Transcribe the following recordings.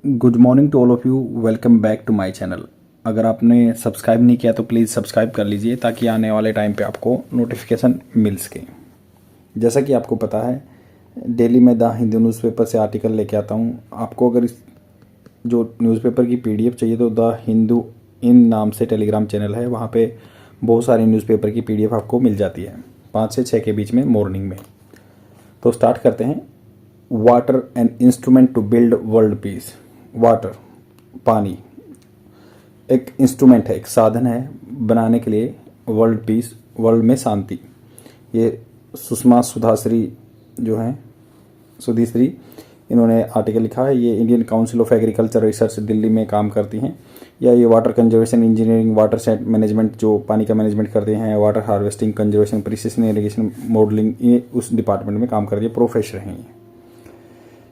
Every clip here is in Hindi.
Good morning to all of you. Welcome back to my channel. अगर आपने सब्सक्राइब नहीं किया तो प्लीज़ सब्सक्राइब कर लीजिए ताकि आने वाले टाइम पे आपको नोटिफिकेशन मिल सके। जैसा कि आपको पता है, डेली मैं द हिंदू न्यूज़पेपर से आर्टिकल लेके आता हूँ। आपको अगर इस जो न्यूज़पेपर की पीडीएफ चाहिए तो द हिंदू इन नाम से टेलीग्राम चैनल है, वहाँ पे बहुत सारी न्यूज़पेपर की पीडीएफ आपको मिल जाती है 5 से 6 के बीच में मॉर्निंग में। तो स्टार्ट करते हैं। Water an instrument to build world peace. Water, पानी एक इंस्ट्रूमेंट है, एक साधन है बनाने के लिए वर्ल्ड पीस, वर्ल्ड में शांति। ये सुषमा सुधाश्री जो हैं, सुधीश्री, इन्होंने आर्टिकल लिखा है। ये Indian council of agriculture research Delhi में काम करती हैं। या ये water conservation engineering, water set management, जो पानी का मैनेजमेंट करते हैं, water harvesting, conservation, precision irrigation, modelling, ये उस डिपार्टमेंट में काम करती है, प्रोफेसर हैं ये।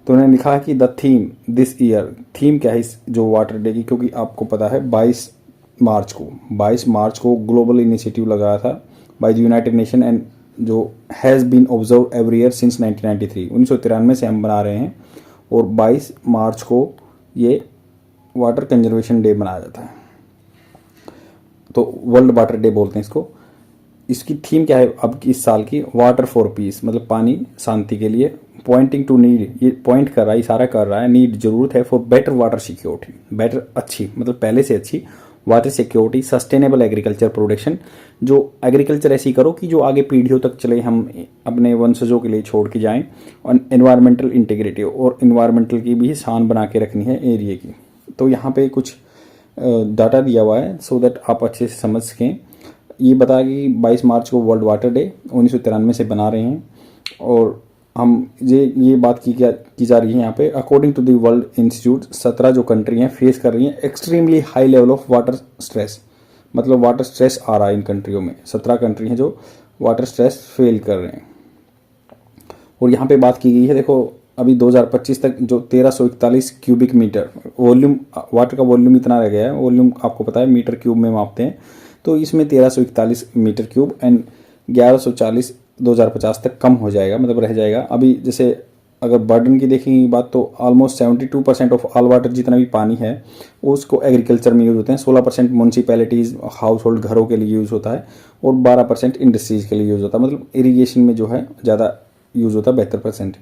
तो उन्होंने लिखा है कि the theme this year, theme क्या है इस जो वाटर डे की, क्योंकि आपको पता है 22 मार्च को ग्लोबल इनिशिएटिव लगाया था by the United Nation and जो has been observe every year since 1993, 1993 से हम बना रहे हैं। और 22 मार्च को ये वाटर कंजर्वेशन डे मनाया जाता है, तो वर्ल्ड वाटर डे बोलते हैं इसको। इसकी थीम क्या है अब इस साल की? वाटर फॉर पीस, मतलब पानी शांति के लिए। पॉइंटिंग टू नीड, ये पॉइंट कर रहा है, इशारा कर रहा है, नीड जरूरत है, for better water security, better अच्छी मतलब पहले से अच्छी water security, sustainable agriculture production, जो एग्रीकल्चर ऐसी करो कि जो आगे पीढ़ियों तक चले, हम अपने वंशजों के लिए छोड़ के जाएं। और एनवायरमेंटल इंटीग्रिटी, और एनवायरमेंटल की भी शान बना के रखनी है एरिया की। तो यहाँ पे कुछ डाटा दिया हुआ है सो दैट आप अच्छे से समझ सकें। ये बताया कि 22 मार्च को वर्ल्ड वाटर डे 1993 से बना रहे हैं। और हम ये बात की जा रही है यहाँ पे, according to the world institute 17 जो कंट्री हैं फेस कर रही हैं extremely high level of water stress, मतलब वाटर स्ट्रेस आ रहा है इन कंट्रियों में। 17 कंट्री हैं जो वाटर स्ट्रेस फेल कर रहे हैं। और यहाँ पे बात की गई है, देखो अभी 2025 तक जो 1341 क्यूबिक मीटर वॉल्यूम, वाटर का वॉल्यूम इतना रह गया है। वॉल्यूम आपको पता है मीटर क्यूब में मापते हैं, तो इसमें 1341 मीटर क्यूब एंड 1140 2050 तक कम हो जाएगा, मतलब रह जाएगा। अभी जैसे अगर बर्डन की देखेंगे बात, तो ऑलमोस्ट 72% ऑफ ऑल वाटर जितना भी पानी है उसको एग्रीकल्चर में यूज़ होते हैं। 16% म्यूनसिपैलिटीज़ हाउस होल्ड घरों के लिए यूज़ होता है, और 12% इंडस्ट्रीज़ के लिए यूज़ होता है, मतलब इरीगेशन में जो है ज़्यादा यूज़ होता है 72%।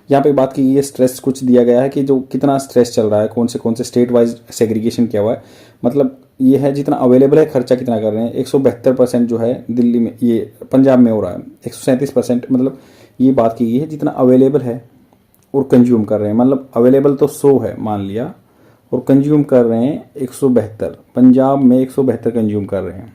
यहाँ पे बात की गई है, स्ट्रेस कुछ दिया गया है कि जो कितना स्ट्रेस चल रहा है, कौन से स्टेट वाइज सेग्रीगेशन किया हुआ है, मतलब ये है जितना अवेलेबल है, खर्चा कितना कर रहे हैं। 172% जो है दिल्ली में, ये पंजाब में हो रहा है। 137%, मतलब ये बात की गई है जितना अवेलेबल है और कंज्यूम कर रहे हैं, मतलब अवेलेबल तो 100 है मान लिया, और कंज्यूम कर रहे हैं 172। पंजाब में 172 कंज्यूम कर रहे हैं।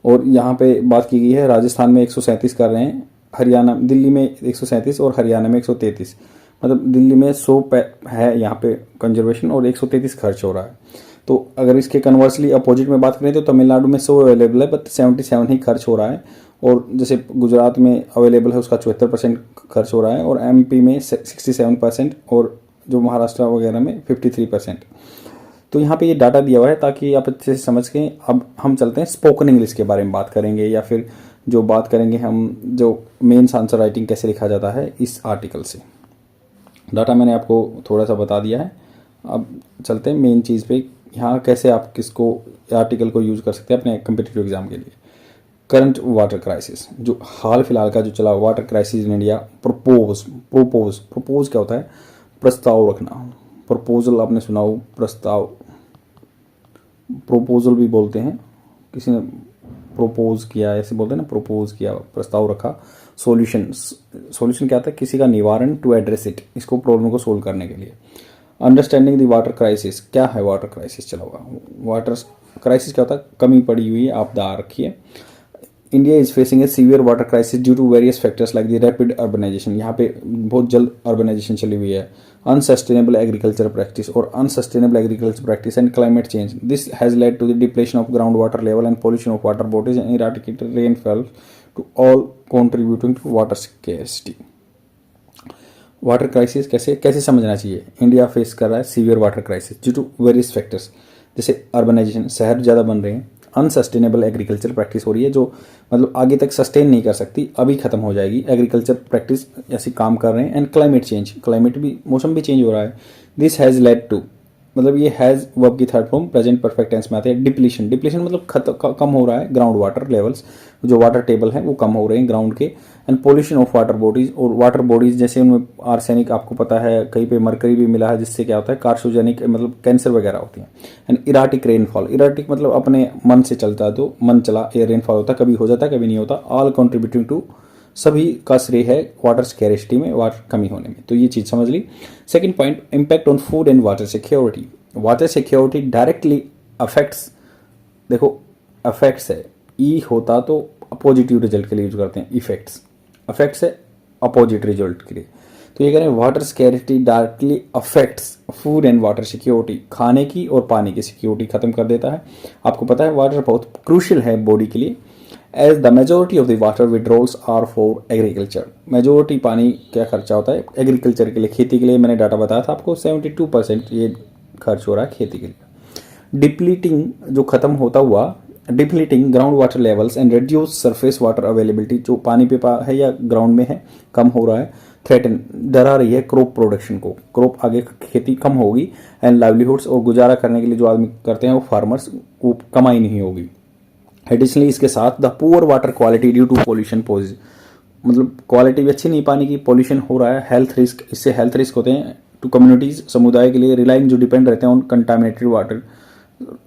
और यहाँ पे बात की गई है राजस्थान में 137 कर रहे हैं, हरियाणा, दिल्ली में 137 और हरियाणा में 133, मतलब दिल्ली में 100 है यहाँ पे कंजर्वेशन और 133 खर्च हो रहा है। तो अगर इसके कन्वर्सली अपोजिट में बात करें तो तमिलनाडु में 100 अवेलेबल है, बट 77 ही खर्च हो रहा है। और जैसे गुजरात में अवेलेबल है उसका 74% खर्च हो रहा है, और एमपी में 67%, और जो महाराष्ट्र वगैरह में 53%। तो यहाँ पे ये डाटा दिया हुआ है ताकि आप अच्छे से समझ के। अब हम चलते हैं स्पोकन इंग्लिश के बारे में बात करेंगे, या फिर जो बात करेंगे हम जो मेंस आंसर राइटिंग कैसे लिखा जाता है इस आर्टिकल से। डाटा मैंने आपको थोड़ा सा बता दिया है। अब चलते हैं मेन चीज़ पे, यहाँ कैसे आप किसको आर्टिकल को यूज़ कर सकते हैं अपने कम्पिटिटिव एग्जाम के लिए। करंट वाटर क्राइसिस, जो हाल फिलहाल का जो चला water crisis in India. Propose क्या होता है? प्रस्ताव रखना। प्रपोजल आपने सुना हो, प्रस्ताव, प्रोपोजल भी बोलते हैं। किसी ने प्रोपोज किया ऐसे बोलते हैं ना, प्रोपोज किया, प्रस्ताव रखा। सॉल्यूशन क्या था? किसी का निवारण, टू एड्रेस इट, इसको प्रॉब्लम को सोल्व करने के लिए। अंडरस्टैंडिंग द वाटर क्राइसिस, क्या है वाटर क्राइसिस चला हुआ? वाटर क्राइसिस क्या होता है? कमी पड़ी हुई आपदा रखी है। India is facing a severe water crisis due to various factors like the rapid urbanisation, यहाँ पे बहुत जल्द अर्बनाइजेशन चली हुई है। Unsustainable agriculture practice and climate change, this has led to the depletion of ground water level and pollution of water bodies and eradicate rainfall to all contributing to water scarcity. Water crisis कैसे समझना चाहिए? इंडिया फेस कर रहा है severe water crisis due to various factors, जैसे अर्बनाइजेशन, शहर ज़्यादा बन रहे हैं। अनसस्टेनेबल एग्रीकल्चर प्रैक्टिस हो रही है, जो मतलब आगे तक सस्टेन नहीं कर सकती, अभी खत्म हो जाएगी एग्रीकल्चर प्रैक्टिस, ऐसी काम कर रहे हैं। एंड क्लाइमेट चेंज, क्लाइमेट भी, मौसम भी चेंज हो रहा है, दिस हैज़ लेड टू, मतलब ये हैज़ वर्ब की third form present perfect tense में आते हैं। डिप्लीशन, डिप्लीशन मतलब कम हो रहा है ग्राउंड वाटर लेवल्स, जो वाटर टेबल है वो कम हो रहे हैं ग्राउंड के। And pollution of water bodies, और वाटर बॉडीज जैसे उनमें आर्सेनिक आपको पता है, कहीं पे मरकरी भी मिला है, जिससे क्या होता है कार्सोजेनिक मतलब कैंसर वगैरह होती है। एंड इराटिक रेनफॉल, इराटिक मतलब अपने मन से चलता है, तो मन चला ये रेनफॉल होता है, कभी हो जाता है कभी नहीं होता। ऑल कंट्रीब्यूटिंग टू, सभी का श्रेय है वाटर स्कैरिसिटी में, वाटर कमी होने में। तो ये चीज़ समझ ली। Second point, impact on food and water security. Water security directly affects, देखो अफेक्ट्स है, ई होता तो पॉजिटिव रिजल्ट के लिए यूज करते हैं, इफेक्ट्स, अफेक्ट्स है अपोजिट रिजल्ट के लिए। तो ये कह रहे हैं water security directly affects food and water security, खाने की और पानी की सिक्योरिटी खत्म कर देता है। आपको पता है वाटर बहुत क्रूशियल है बॉडी के लिए, as the majority of the water withdrawals are for agriculture. Majority पानी क्या खर्चा होता है एग्रीकल्चर के लिए, खेती के लिए। मैंने डाटा बताया था आपको 72% ये खर्च हो रहा है खेती के लिए। डिप्लीटिंग, जो खत्म होता हुआ, depleting ground water levels and reduce surface water availability, जो पानी पे है या ग्राउंड में है कम हो रहा है। थ्रेटन, डरा रही है क्रॉप प्रोडक्शन को, क्रॉप आगे खेती कम होगी। एंड लाइवलीहुड्स, और गुजारा करने के लिए जो आदमी करते हैं वो फार्मर्स, वो कमाई नहीं होगी। एडिशनली इसके साथ the poor water quality due to pollution poses, मतलब क्वालिटी भी अच्छी नहीं पानी की, पॉल्यूशन हो रहा है। हेल्थ रिस्क, इससे हेल्थ रिस्क होते हैं टू कम्युनिटीज, समुदाय के लिए। रिलाइंग, जो डिपेंड रहते हैं ऑन कंटामिनेटेड वाटर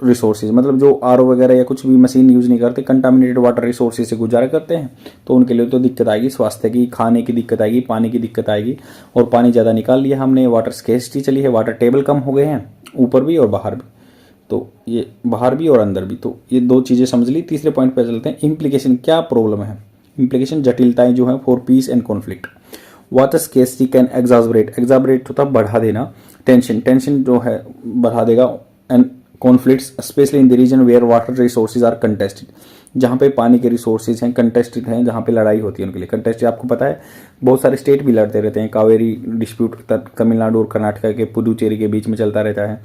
रिसोर्सेज, मतलब जो आरओ वगैरह या कुछ भी मशीन यूज नहीं करते, कंटामिनेटेड वाटर रिसोर्सेज से गुजारा करते हैं, तो उनके लिए तो दिक्कत आएगी, स्वास्थ्य की, खाने की दिक्कत आएगी, पानी की दिक्कत आएगी। और पानी ज़्यादा निकाल लिया हमने, वाटर स्केर्सिटी चली है, वाटर टेबल कम हो गए हैं ऊपर भी और बाहर भी, तो ये बाहर भी और अंदर भी। तो ये दो चीज़ें समझ ली। तीसरे पॉइंट पे चलते हैं, इम्प्लीकेशन, क्या प्रॉब्लम है, इम्प्लीकेशन जटिलताएं जो है for piece and conflict. Water scarcity can exaggerate, exaggerate होता है बढ़ा देना, टेंशन, टेंशन जो है बढ़ा देगा। And conflicts especially in the region where water resources are contested, जहाँ पे पानी के रिसोर्सेज हैं कंटेस्टेड हैं, जहाँ पे लड़ाई होती है उनके लिए। कंटेस्टेड आपको पता है बहुत सारे स्टेट भी लड़ते रहते हैं, कावेरी डिस्प्यूट तमिलनाडु और कर्नाटका के पुदुचेरी के बीच में चलता रहता है।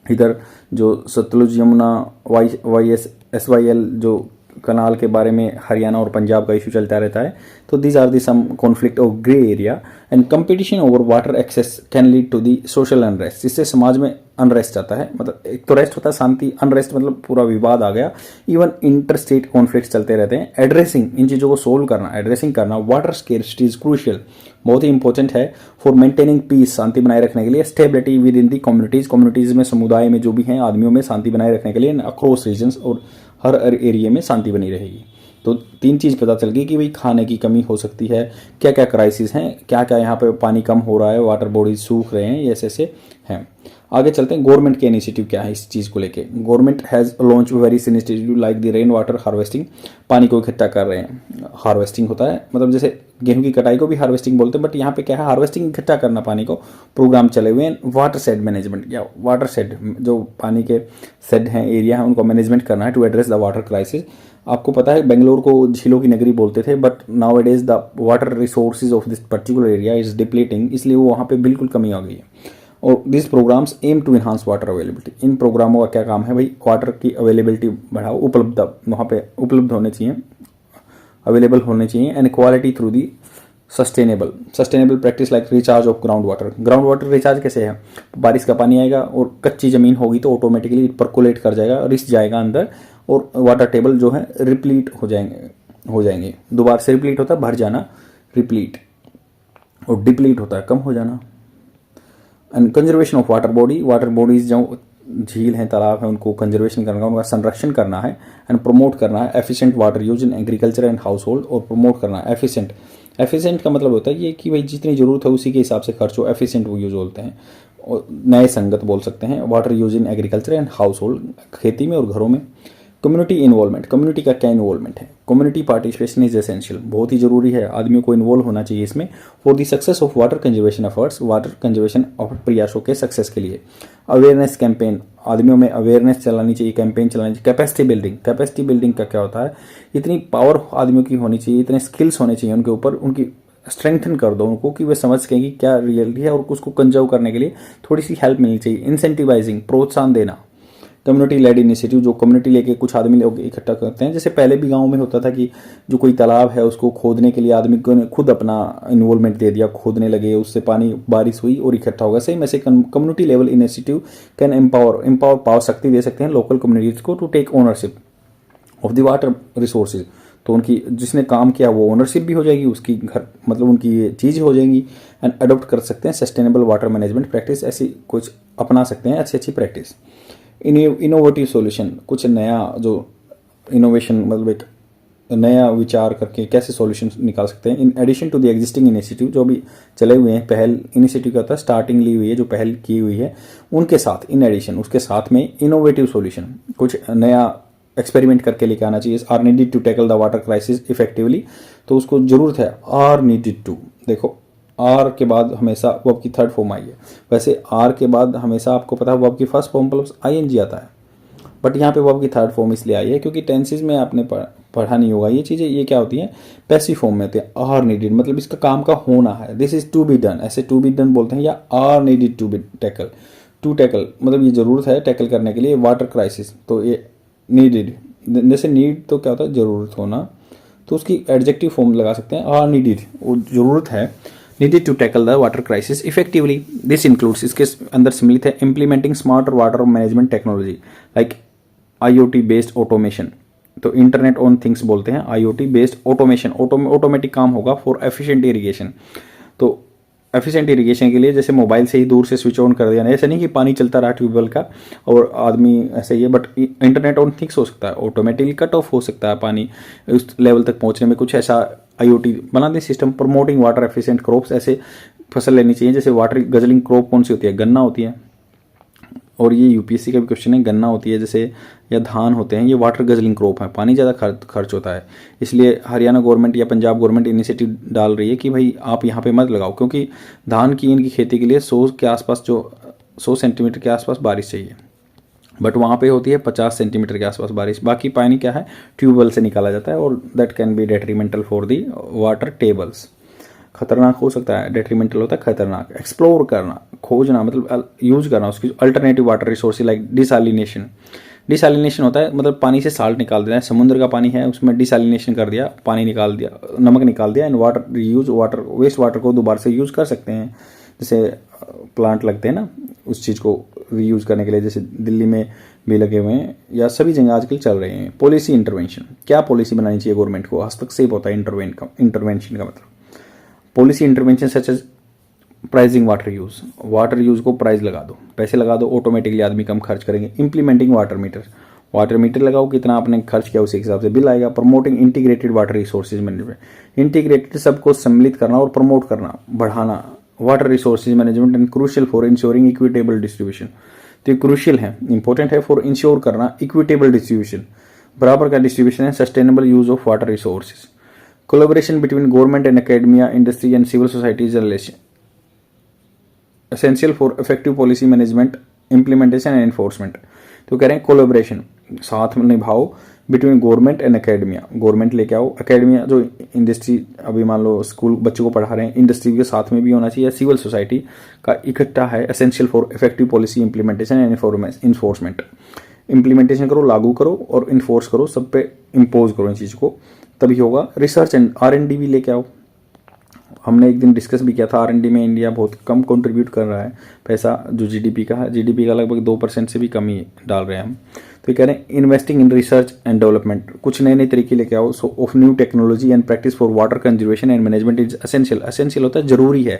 इधर जो सतलुज यमुना YSYL जो कनाल के बारे में हरियाणा और पंजाब का इशू चलता रहता है। तो these are the some conflict of grey area. And competition over water access can lead to the social unrest, इससे समाज में अनरेस्ट आता है, मतलब एक तो रेस्ट होता है शांति, अनरेस्ट मतलब पूरा विवाद आ गया। इवन इंटर स्टेट कॉन्फ्लिक्ट चलते रहते हैं। एड्रेसिंग, इन चीज़ों को सोल्व करना, एड्रेसिंग करना, वाटर स्केर्सिटी इज क्रूशियल, बहुत ही इंपॉर्टेंट है फॉर मेंटेनिंग पीस, शांति बनाए रखने के लिए। Stability with in the communities, communities में, समुदाय में जो भी हैं आदमियों में शांति बनाए रखने के लिए। अक्रॉस रीजन्स, और हर एरिया में शांति बनी रहेगी। तो तीन चीज़ पता चल गई कि भाई खाने की कमी हो सकती है, क्या क्या क्राइसिस हैं, क्या क्या यहाँ पे पानी कम हो रहा है, वाटर बॉडीज सूख रहे हैं, ये ऐसे हैं। आगे चलते हैं, गवर्नमेंट के इनिशिएटिव क्या है इस चीज़ को लेके। Government has launch various initiative like the rain water harvesting, पानी को इकट्ठा कर रहे हैं। हार्वेस्टिंग होता है मतलब जैसे गेहूं की कटाई को भी हार्वेस्टिंग बोलते हैं, बट यहाँ पे क्या है, हार्वेस्टिंग इकट्ठा करना पानी को, प्रोग्राम चले हुए हैं। वाटर शेड मैनेजमेंट, या वाटर शेड जो पानी के शेड हैं, एरिया है, उनको मैनेजमेंट करना है to address the water crisis. आपको पता है बेंगलोर को झीलों की नगरी बोलते थे, but now it is the water resources of this particular area is depleting, इसलिए वो वहाँ पे बिल्कुल कमी आ गई है। और this programs aim to enhance water availability, इन प्रोग्रामों का क्या काम है भाई, वाटर की अवेलेबिलिटी बढ़ाओ, उपलब्ध वहाँ पे उपलब्ध होने चाहिए, अवेलेबल होने चाहिए। And quality through the sustainable practice like recharge of ground water recharge कैसे है, बारिश का पानी आएगा और कच्ची ज़मीन होगी तो ऑटोमेटिकली परकोलेट कर जाएगा, रिस जाएगा अंदर, और वाटर टेबल जो है रिप्लीट हो जाएंगे। दोबारा से रिप्लीट होता है भर जाना, रिप्लीट, और डिप्लीट होता है कम हो जाना। And conservation of water bodies जो झील हैं, तालाब हैं, उनको कंजर्वेशन करना, उनका संरक्षण करना है। एंड प्रमोट करना है efficient water use in agriculture and house hold, और प्रमोट करना है एफिशिएंट का मतलब होता है ये कि भाई जितनी जरूरत है उसी के हिसाब से खर्च हो, एफिशिएंट वो यूज बोलते हैं, और नए संगत बोल सकते हैं। Water use in agriculture and house hold, खेती में और घरों में। कम्युनिटी इन्वॉल्वमेंट, कम्युनिटी का क्या इन्वॉल्वमेंट है, कम्युनिटी पार्टिसिपेशन इज एसेंशियल, बहुत ही जरूरी है, आदमियों को इन्वॉल्व होना चाहिए इसमें for the success of water conservation efforts, water conservation प्रयासों के सक्सेस के लिए। अवेयरनेस कैंपेन, आदमियों में अवेयरनेस चलानी चाहिए, कैंपेन चलानी चाहिए। कैपेसिटी बिल्डिंग का क्या होता है, इतनी पावर आदमियों की होनी चाहिए, इतने स्किल्स होने चाहिए उनके ऊपर, उनकी स्ट्रेंथन कर दो उनको कि वे समझ सकें कि क्या रियलिटी है, और उसको कंजर्व करने के लिए थोड़ी सी हेल्प मिलनी चाहिए। इंसेंटिवाइजिंग, प्रोत्साहन देना, कम्युनिटी लेड इनिशिएटिव, जो कम्युनिटी लेके कुछ आदमी लोग इकट्ठा करते हैं। जैसे पहले भी गांव में होता था कि जो कोई तालाब है उसको खोदने के लिए आदमी को ने खुद अपना इन्वॉल्वमेंट दे दिया, खोदने लगे, उससे पानी बारिश हुई और इकट्ठा होगा। सेम ऐसे community level initiative can empower power शक्ति दे सकते हैं लोकल कम्युनिटीज को to take ownership of the water resources. तो उनकी जिसने काम किया वो ओनरशिप भी हो जाएगी, उसकी घर मतलब उनकी ये चीज़ हो जाएंगी, एंड अडोप्ट कर सकते हैं सस्टेनेबल वाटर मैनेजमेंट प्रैक्टिस, ऐसी कुछ अपना सकते हैं अच्छी अच्छी प्रैक्टिस। इनोवेटिव सॉल्यूशन, कुछ नया जो इनोवेशन मतलब एक नया विचार करके कैसे सॉल्यूशन निकाल सकते हैं। In addition to the existing initiative, जो भी चले हुए हैं पहल इनिशिएटिव का होता है, स्टार्टिंग ली हुई है जो पहल की हुई है, उनके साथ इन एडिशन उसके साथ में इनोवेटिव सॉल्यूशन कुछ नया एक्सपेरिमेंट करके लेके आना चाहिए। Are needed to tackle the water crisis effectively, तो उसको जरूरत है आर नीडेड टू। देखो आर के बाद हमेशा वर्ब की थर्ड फॉर्म आई है, वैसे आर के बाद हमेशा आपको पता है वर्ब की फर्स्ट फॉर्म प्लस आईएनजी आता है, बट यहाँ पे वर्ब की थर्ड फॉर्म इसलिए आई है क्योंकि टेंसेज में आपने पढ़ा नहीं होगा ये चीज़ें। ये क्या होती है, पैसिव फॉर्म में होती है। आर नीडेड मतलब इसका काम का होना है, this is to be done, ऐसे टू बी डन बोलते हैं, या are needed to be tackle, to tackle मतलब ये जरूरत है टैकल करने के लिए वाटर क्राइसिस। तो ये नीडेड, जैसे नीड तो क्या होता है जरूरत होना, तो उसकी एडजेक्टिव फॉर्म लगा सकते हैं आर नीडेड, वो जरूरत है, needed to tackle the water crisis effectively. This includes, इसके अंदर सम्मिलित है implementing smart water management technology like IoT based automation, तो इंटरनेट ऑन थिंग्स बोलते हैं, IoT बेस्ड ऑटोमेशन, ऑटोमेटिक काम होगा फॉर एफिशिएंट इरिगेशन। तो एफिशिएंट इरिगेशन के लिए जैसे मोबाइल से ही दूर से स्विच ऑन कर दिया, ऐसा नहीं कि पानी चलता रहा ट्यूबवेल का और आदमी ऐसे ही है, बट इंटरनेट ऑन थिंग्स हो सकता है, ऑटोमेटिकली कट ऑफ हो सकता है पानी उस लेवल तक पहुंचने में, कुछ ऐसा IoT बना दें system. Promoting water efficient crops, ऐसे फसल लेनी चाहिए जैसे वाटर गजलिंग क्रॉप कौन सी होती है, गन्ना होती है, और ये UPSC का भी क्वेश्चन है, गन्ना होती है जैसे या धान होते हैं, ये वाटर गजलिंग क्रॉप है, पानी ज़्यादा खर्च होता है, इसलिए हरियाणा गवर्नमेंट या पंजाब गवर्नमेंट इनिशिएटिव डाल रही है कि भाई आप यहाँ पे मत लगाओ, क्योंकि धान की इनकी खेती के लिए 100 के आसपास जो 100 सेंटीमीटर के आसपास बारिश चाहिए, बट वहाँ पे होती है 50 सेंटीमीटर के आसपास बारिश। बाकी पानी क्या है ट्यूबवेल से निकाला जाता है, और that can be detrimental for the water tables, खतरनाक हो सकता है, डेट्रीमेंटल होता है खतरनाक। एक्सप्लोर करना, खोजना मतलब यूज करना उसकी alternative water resource like desalination. Desalination होता है मतलब पानी से साल्ट निकाल देना है, समुद्र का पानी है उसमें डिसैलिनेशन कर दिया, पानी निकाल दिया, नमक निकाल दिया, and water use water waste water को दोबारा से यूज कर सकते हैं। जैसे प्लांट लगते हैं ना उस चीज़ को रीयूज करने के लिए, जैसे दिल्ली में भी लगे हुए हैं या सभी जगह आजकल चल रहे हैं। पॉलिसी इंटरवेंशन, क्या पॉलिसी बनानी चाहिए गवर्नमेंट को, हस्तक्षेप होता है इंटरवेंशन का मतलब। Policy intervention such as pricing water use को प्राइस लगा दो, पैसे लगा दो, ऑटोमेटिकली आदमी कम खर्च करेंगे। इंप्लीमेंटिंग वाटर मीटर लगाओ, कितना आपने खर्च किया उसी हिसाब से बिल आएगा। Promoting integrated water resources management, integrated सबको सम्मिलित करना और प्रमोट करना, बढ़ाना water resources management, and crucial for ensuring equitable distribution. तो ये क्रूशियल है, इंपॉर्टेंट है फॉर इंश्योर करना इक्विटेबल डिस्ट्रीब्यूशन, बराबर का डिस्ट्रीब्यूशन है, sustainable use of water resources. Collaboration between government and academia, industry and civil society is essential for effective policy management, implementation and enforcement। तो कह रहे हैं कोलेबोरेशन, साथ में निभाओ between government and academia, government लेके आओ, एकेडमिया जो इंडस्ट्री अभी मान लो स्कूल बच्चों को पढ़ा रहे हैं, इंडस्ट्री के साथ में भी होना चाहिए, सिविल सोसाइटी का इकट्ठा है, essential for effective policy implementation and enforcement. Implementation करो, लागू करो और इन्फोर्स करो, सब पे इम्पोज करो इन चीज़ को, तभी होगा। रिसर्च एंड R&D भी लेके आओ, हमने एक दिन डिस्कस भी किया था, R&D में इंडिया बहुत कम कंट्रीब्यूट कर रहा है पैसा, जो GDP का है, GDP का लगभग 2% से भी कम ही डाल रहे हैं हम। तो ये कह रहे हैं investing in research and development, कुछ नए नए तरीके लेके आओ, सो of new technology and practice for water conservation and management is essential होता है, जरूरी है।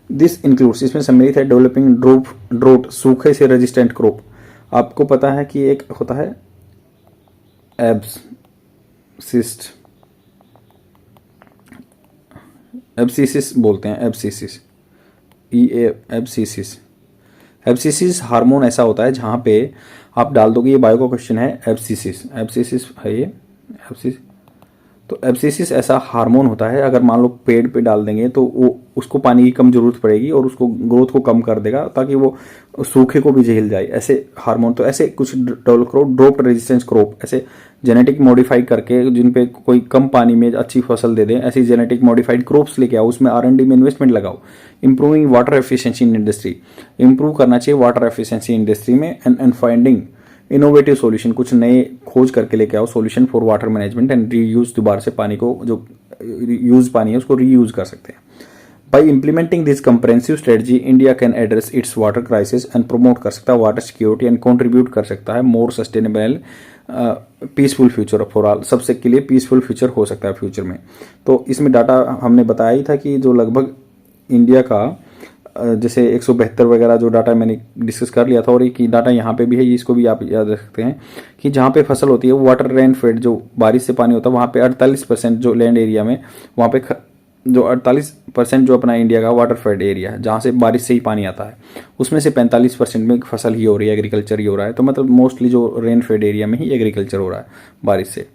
दिस इंक्लूड्स, इसमें सम्मिलित है डेवलपिंग ड्रोट, सूखे से रेजिस्टेंट क्रॉप। आपको पता है कि एक होता है एब्सिसिस बोलते हैं, एब्सिसिस हार्मोन ऐसा होता है जहाँ पे आप डाल दोगे, ये बायो का क्वेश्चन है, एब्सिसिस है ये एब्सिस। तो एब्सिसिस ऐसा हार्मोन होता है, अगर मान लो पेड़ पे डाल देंगे तो वो उसको पानी की कम जरूरत पड़ेगी और उसको ग्रोथ को कम कर देगा ताकि वो सूखे को भी झेल जाए, ऐसे हार्मोन। तो ऐसे कुछ डेवलप करो, ड्रॉप रेजिस्टेंस क्रॉप, ऐसे जेनेटिक मॉडिफाई करके जिन पे कोई कम पानी में अच्छी फसल दे दें, ऐसी जेनेटिक मॉडिफाइड क्रॉप्स लेके आओ, उसमें R&D में इन्वेस्टमेंट लगाओ। Improving water efficiency in industry, improve करना चाहिए वाटर एफिशिएंसी इंडस्ट्री में, एंड फाइंडिंग इनोवेटिव सॉल्यूशन, कुछ नए खोज करके लेके आओ solution for water management and reuse, दोबारा से पानी को जो यूज पानी है उसको रीयूज कर सकते हैं। By implementing this comprehensive strategy India can address it's water crisis and promote कर सकता है वाटर सिक्योरिटी एंड कंट्रीब्यूट कर सकता है more sustainable peaceful future for all, सबसे के लिए पीसफुल फ्यूचर हो सकता है फ्यूचर में। तो इसमें डाटा हमने बताया ही था कि जो लगभग इंडिया का जैसे 172 वगैरह जो डाटा मैंने डिस्कस कर लिया था, और एक डाटा यहाँ पे भी है, इसको भी आप याद रख सकते हैं कि जहाँ पे फसल होती है वो वाटर रेन फेड, जो बारिश से पानी होता है, वहाँ पे 48% जो लैंड एरिया में वहाँ पे जो 48% जो अपना इंडिया का वाटर फेड एरिया है जहाँ से बारिश से ही पानी आता है, उसमें से 45% में फसल ही हो रही है, एग्रीकल्चर ही हो रहा है। तो मतलब मोस्टली जो रेन फेड एरिया में ही एग्रीकल्चर हो रहा है बारिश से।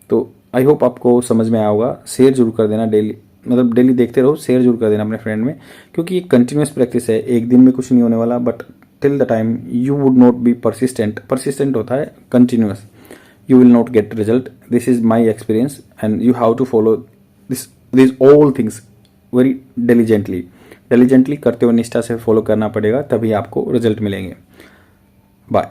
तो आई होप आपको समझ में आया होगा। शेयर जरूर कर देना डेली, मतलब डेली देखते रहो, शेयर जरूर कर देना अपने फ्रेंड में, क्योंकि ये कंटिन्यूस प्रैक्टिस है, एक दिन में कुछ नहीं होने वाला, but till the time you would not be persistent होता है continuous, you will not get result. This is my experience and you have to follow this all things very diligently करते हुए निष्ठा से फॉलो करना पड़ेगा, तभी आपको रिजल्ट मिलेंगे। बाय।